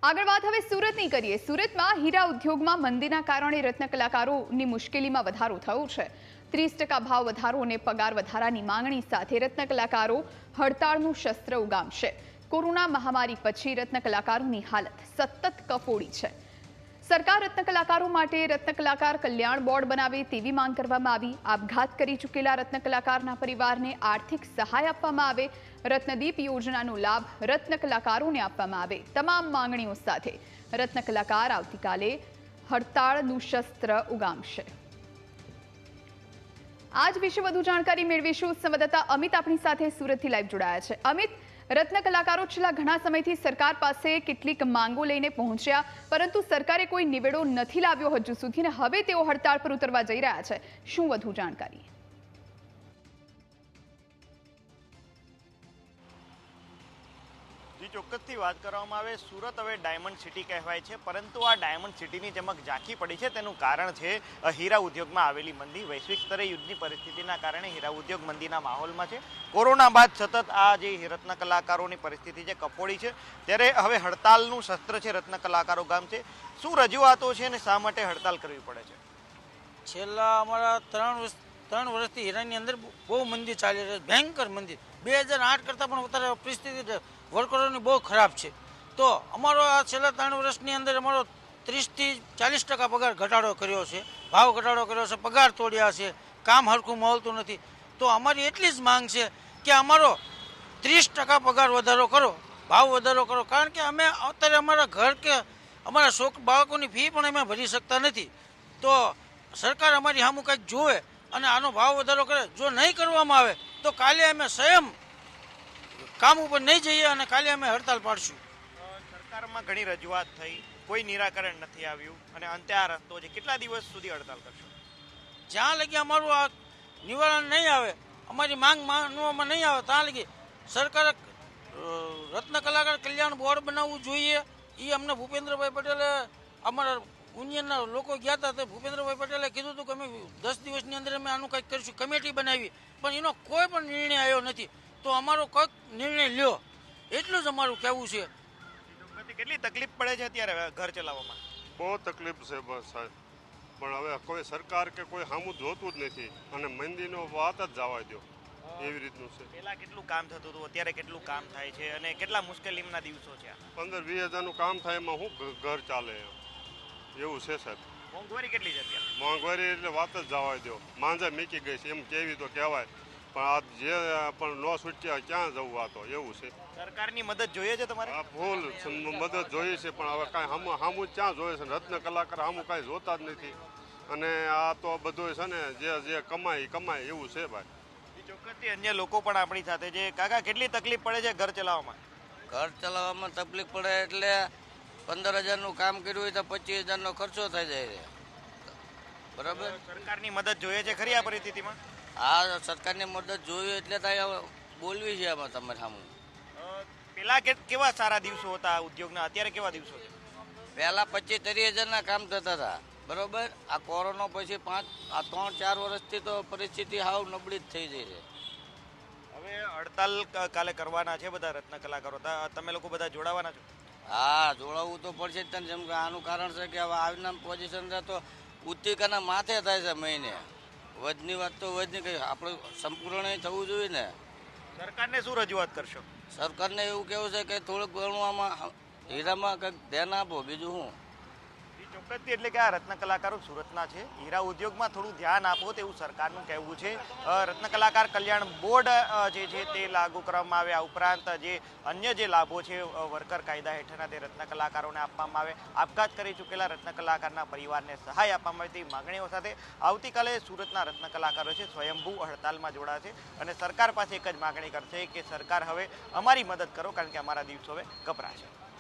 આગળ વાત હવે સુરતની કરીએ। સુરતમાં હીરા ઉદ્યોગમાં મંદીના કારણે રત્ન કલાકારોની મુશ્કેલીમાં વધારો થયો છે। 30% ભાવ વધારો અને પગાર વધારાની માંગણી સાથે રત્ન કલાકારો હડતાળનું શસ્ત્ર ઉગામશે। કોરોના મહામારી પછી રત્ન કલાકારોની હાલત સતત કફોડી છે। સરકાર રત્ન કલાકારો માટે રત્ન કલાકાર કલ્યાણ બોર્ડ બનાવે તેવી માંગ કરવામાં આવી। આપઘાત કરી ચૂકેલા રત્ન કલાકારના પરિવારને આર્થિક સહાય આપવામાં આવે। રત્નદીપ યોજનાનો લાભ રત્ન કલાકારોને આપવામાં આવે। તમામ માંગણીઓ સાથે રત્ન કલાકાર આવતીકાલે હડતાળનું શસ્ત્ર ઉગામશે। આજ વિશે વધુ જાણકારી મેળવીશું। સંવાદદાતા અમિત આપણી સાથે સુરતથી લાઈવ જોડાયા છે। અમિત, રત્ન કલાકારો છેલ્લા ઘણા સમયથી સરકાર પાસે કેટલીક માંગો લઈને પહોંચ્યા, પરંતુ સરકારે કોઈ નિવેડો નથી લાવ્યો હજુ સુધી, અને હવે તેઓ હડતાળ પર ઉતરવા જઈ રહ્યા છે। શું વધુ જાણકારી? ચોક્કસથી વાત કરવામાં આવે, સુરત હવે ડાયમંડ સિટી કહેવાય છે, પરંતુ આ ડાયમંડ સિટીની ચમક ઝાંખી પડી છે તેનું કારણ છે હીરા ઉદ્યોગમાં આવેલી મંદી। વૈશ્વિક સ્તરે યુદ્ધની પરિસ્થિતિના કારણે હીરા ઉદ્યોગ મંદીના માહોલમાં છે। કોરોના બાદ સતત આ જે રત્ન કલાકારોની પરિસ્થિતિ છે કફોડી છે, ત્યારે હવે હડતાલનું શસ્ત્ર છે રત્ન કલાકારો ગામશે। શું રજૂઆતો છે અને શા માટે હડતાલ કરવી પડે છે? છેલ્લા અમારા ત્રણ વર્ષથી હીરાની અંદર બહુ મંદી ચાલી રહી છે, ભયંકર મંદી। 2008 કરતાં પણ વધારે પરિસ્થિતિ વર્કરોની બહુ ખરાબ છે। તો અમારો આ છેલ્લા 3 વર્ષની અંદર અમારો 30 થી 40% પગાર ઘટાડો કર્યો છે, ભાવ ઘટાડો કર્યો છે, પગાર તોડ્યા છે, કામ હરખું મળતું નથી। તો અમારી એટલી જ માંગ છે કે અમારો 30% પગાર વધારો કરો, ભાવ વધારો કરો, કારણ કે અમે અત્યારે અમારા ઘર કે અમારા બાળકોની ફી પણ અમે ભરી શકતા નથી। તો સરકાર અમારી સામું કંઈક જોવે અને આનો ભાવ વધારો કરે। જો નહીં કરવામાં આવે તો કાલે અમે સ્વયં કામ ઉપર નહીં જઈએ અને કાલે અમે હડતાલ પાડશું। સરકારમાં ઘણી રજૂઆત થઈ, કોઈ નિરાકરણ નથી આવ્યું અને અંતે આ રસ્તો છે। કેટલા દિવસ સુધી હડતાલ કરશો? જ્યાં લગી અમારું આ નિવારણ નહીં આવે, અમારી માંગ માનવામાં નહીં આવે, ત્યાં લગી સરકારે રત્ન કલાકાર કલ્યાણ બોર્ડ બનાવવું જોઈએ। એ અમને ભૂપેન્દ્રભાઈ પટેલે, અમારા યુનિયનના લોકો ગયા હતા, તો ભૂપેન્દ્રભાઈ પટેલે કીધું હતું કે અમે 10 દિવસની અંદર અમે આનું કંઈક કરીશું, કમિટી બનાવી, પણ એનો કોઈ પણ નિર્ણય આવ્યો નથી। તો અમારો કંઈક નિર્ણય લ્યો, એટલું જ અમારું કહેવું છે। કેટલી તકલીફ પડે છે અત્યારે ઘર ચલાવવામાં? બહુ તકલીફ છે બસ સાહેબ, પણ હવે કોઈ સરકાર કે કોઈ સામું જોતું જ નથી અને મંદીનો વાત જ જવા દો, એવી રીતનું છે। પહેલા કેટલું કામ થતું હતું, અત્યારે કેટલું કામ થાય છે અને કેટલા મુશ્કેલીના દિવસો છે? 15-20 હજારનું કામ થાય એમાં શું ઘર ચાલે એવું છે સાહેબ। મોંઘવારી કેટલી છે અત્યારે? મોંઘવારી એટલે વાત જ જવા દો, માંજા મીકી ગઈ છે એમ કેવી તો કહેવાય, પણ આ જે પણ ન છૂટ્યા ક્યાં જવું, આ તો એવું છે। સરકારની મદદ જોઈએ છે તમારે? આ ફૂલ મદદ જોઈએ છે, પણ હવે કાંઈ સામું ક્યાં જોઈએ છે? રત્ન કલાકાર સામું કાંઈ જોતા જ નથી અને આ તો બધું છે ને જે કમાય એવું છે ભાઈ। ચોક્કસથી અન્ય લોકો પણ આપણી સાથે છે। કાકા, કેટલી તકલીફ પડે છે ઘર ચલાવવામાં? ઘર ચલાવવામાં તકલીફ પડે એટલે 15,000નું કામ કર્યું હોય તો 25,000નો ખર્ચો થઈ જાય છે, બરાબર? સરકારની મદદ જોઈએ છે ખરી આ પરિસ્થિતિમાં? આ સરકારની મદદ જોયું એટલે ત્યાં બોલવી છે આમાં તમારે સામું। પેલા કેવા સારા દિવસો હતા ઉદ્યોગના, અત્યારે કેવા દિવસો છે? પહેલાં 25-30 હજારના કામ થતા હતા, બરાબર? આ કોરોના પછી 3-4 વર્ષથી તો પરિસ્થિતિ હાવ નબળી જ થઈ જાય છે। હવે હડતાલ કાલે કરવાના છે બધા રત્ન કલાકારો, તમે લોકો બધા જોડાવાના છો? હા, જોડાવવું તો પડશે જ, જેમ કે આનું કારણ છે કે હવે આવીના પોઝિશન છે તો ઉત્તિકાના માથે થાય છે મહિને। વધની વાત તો વધની કંઈ આપણે સંપૂર્ણ થવું જોઈએ ને। સરકારને શું રજૂઆત કરશો? સરકારને એવું કહેવું છે કે થોડુંક ઘણું આમાં હીરામાં કંઈક ધ્યાન આપો, બીજું શું? ચોક્કસથી, એટલે કે આ રત્ન કલાકારો સુરતના છે, હીરા ઉદ્યોગમાં થોડું ધ્યાન આપો તેવું સરકારનું કહેવું છે। રત્ન કલાકાર કલ્યાણ બોર્ડ જે છે તે લાગુ કરવામાં આવે, આ ઉપરાંત જે અન્ય જે લાભો છે વર્કર કાયદા હેઠળના તે રત્ન કલાકારોને આપવામાં આવે। આપઘાત કરી ચૂકેલા રત્ન કલાકારના પરિવારને સહાય આપવામાં આવે તેવી માંગણીઓ સાથે આવતીકાલે સુરતના રત્ન કલાકારો છે સ્વયંભૂ હડતાલમાં જોડાશે અને સરકાર પાસે એક જ માંગણી કરશે કે સરકાર હવે અમારી મદદ કરો, કારણ કે અમારા દિવસો હવે કપરા છે।